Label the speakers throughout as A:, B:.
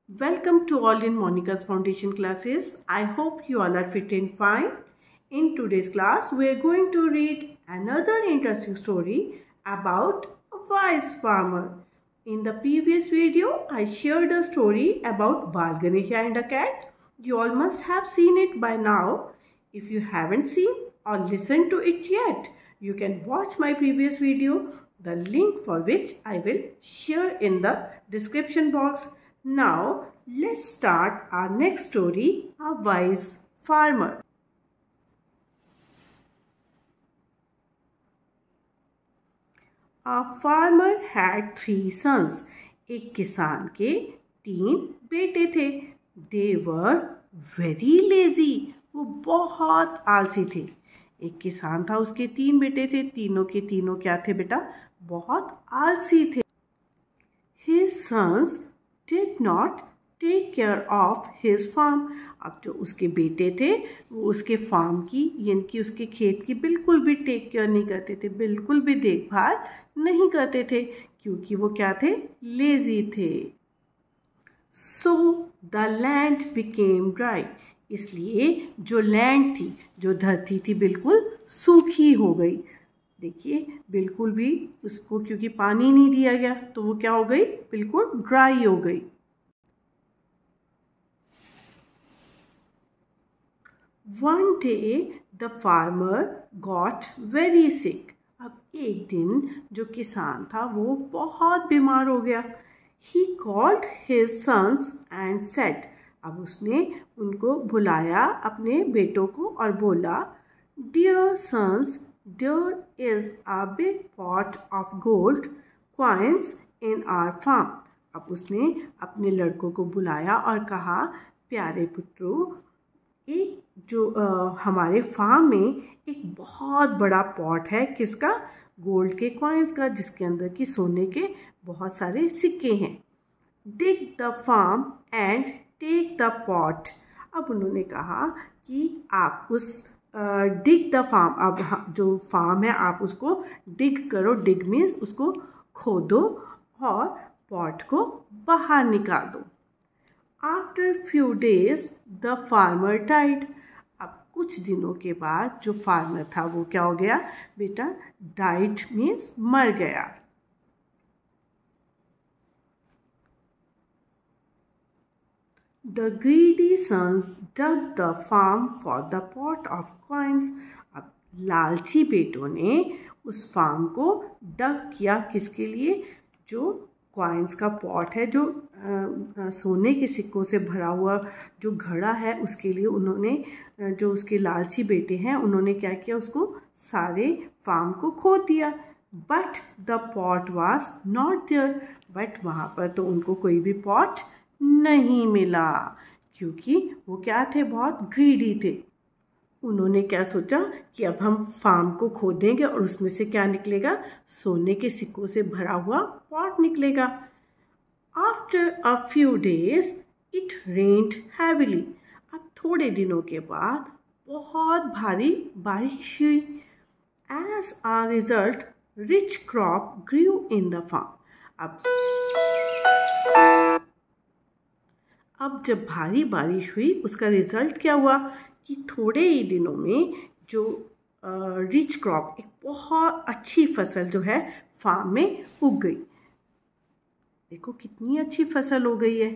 A: Welcome to all in Monica's Foundation classes. I hope you all are fit and fine. In today's class, we are going to read another interesting story about a wise farmer. In the previous video, I shared a story about Bal Ganesha and a cat. You all must have seen it by now. If you haven't seen or listened to it yet, you can watch my previous video, the link for which I will share in the description box. Now, let's start our next story, A Wise Farmer. A farmer had 3 sons. एक किसान के 3 बेटे थे. They were very lazy. वो बहुत आलसी थे. एक किसान था, उसके 3 बेटे थे. तीनों के तीनों क्या थे बेटा? बहुत आलसी थे. His sons did not take care of his farm. अब जो उसके बेटे थे वो उसके फार्म की यानी कि उसके खेत की बिल्कुल भी टेक केयर नहीं करते थे, बिल्कुल भी देखभाल नहीं करते थे क्योंकि वो क्या थे? लेजी थे. So the land became dry. इसलिए जो लैंड थी, जो धरती थी, बिल्कुल सूखी हो गई. देखिए बिल्कुल भी उसको क्योंकि पानी नहीं दिया गया तो वो क्या हो गई? बिल्कुल ड्राई हो गई. One day the farmer got very sick. अब एक दिन जो किसान था वो बहुत बीमार हो गया. He called his sons and said. अब उसने उनको बुलाया अपने बेटों को और बोला, Dear sons, there is a big pot of gold coins in our farm. अब उसने अपने लड़कों को बुलाया और कहा, प्यारे पुत्रों, एक जो हमारे फार्म में एक बहुत बड़ा पॉट है. किसका? गोल्ड के कॉइन्स का, जिसके अंदर की सोने के बहुत सारे सिक्के हैं. Dig the farm and take the pot. अब उन्होंने कहा कि आप उस डिग द फार्म, अब जो फार्म है आप उसको डिग करो. डिग मीन्स उसको खोदो और पॉट को बाहर निकाल दो. After few days, the farmer died. अब कुछ दिनों के बाद जो फार्मर था वो क्या हो गया बेटा? Died means मर गया. The greedy sons dug the farm for the pot of coins. अब लालची बेटों ने उस फार्म को डग किया. किसके लिए? जो कॉइन्स का पॉट है, जो सोने के सिक्कों से भरा हुआ जो घड़ा है, उसके लिए उन्होंने, जो उसके लालची बेटे हैं, उन्होंने क्या किया? उसको सारे फार्म को खोद दिया. But the pot was not there. But वहाँ पर तो उनको कोई भी पॉट नहीं मिला क्योंकि वो क्या थे? बहुत ग्रीडी थे. उन्होंने क्या सोचा कि अब हम फार्म को खोदेंगे और उसमें से क्या निकलेगा? सोने के सिक्कों से भरा हुआ पॉट निकलेगा. After a few days it rained heavily. अब थोड़े दिनों के बाद बहुत भारी बारिश हुई. As a result rich crop grew in the farm. अब जब भारी बारिश हुई उसका रिजल्ट क्या हुआ कि थोड़े ही दिनों में जो रिच क्रॉप, एक बहुत अच्छी फसल जो है फार्म में उग गई. देखो कितनी अच्छी फसल हो गई है.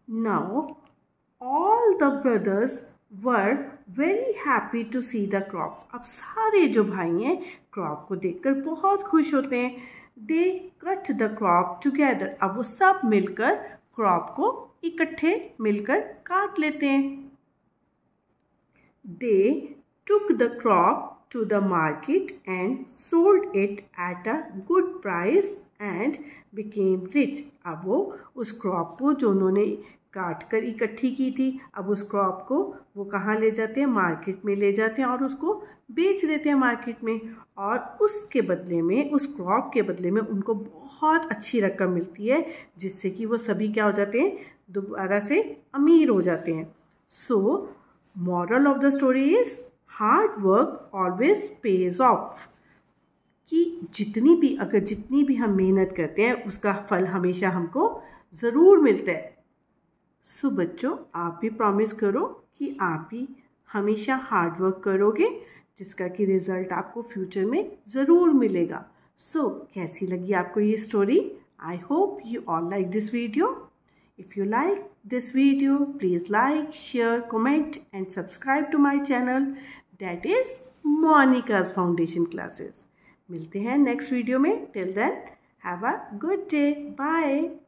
A: Now all the brothers were very happy to see the crop. अब सारे जो भाई हैं क्रॉप को देखकर बहुत खुश होते हैं. दे कट द क्रॉप टुगेदर. अब वो सब मिलकर क्रॉप को इकट्ठे मिलकर काट लेते हैं. They took the crop to the market and sold it at a good price and became rich. अब वो उस क्रॉप को जो उन्होंने काट कर इकट्ठी की थी, अब उस क्रॉप को वो कहाँ ले जाते हैं? मार्केट में ले जाते हैं और उसको बेच देते हैं मार्केट में. और उसके बदले में, उस क्रॉप के बदले में उनको बहुत अच्छी रकम मिलती है, जिससे कि वो सभी क्या हो जाते हैं? दोबारा से अमीर हो जाते हैं. सो moral of the story is hard work always pays off. कि जितनी भी हम मेहनत करते हैं उसका फल हमेशा हमको ज़रूर मिलता है। सो बच्चों, आप भी प्रॉमिस करो कि आप भी हमेशा हार्ड वर्क करोगे, जिसका कि रिज़ल्ट आपको फ्यूचर में ज़रूर मिलेगा। सो कैसी लगी आपको ये story? I hope you all like this video. If you like this video, please like, share, comment and subscribe to my channel, that is Monica's Foundation Classes. मिलते हैं नेक्स्ट वीडियो में. Till then, have a good day. Bye.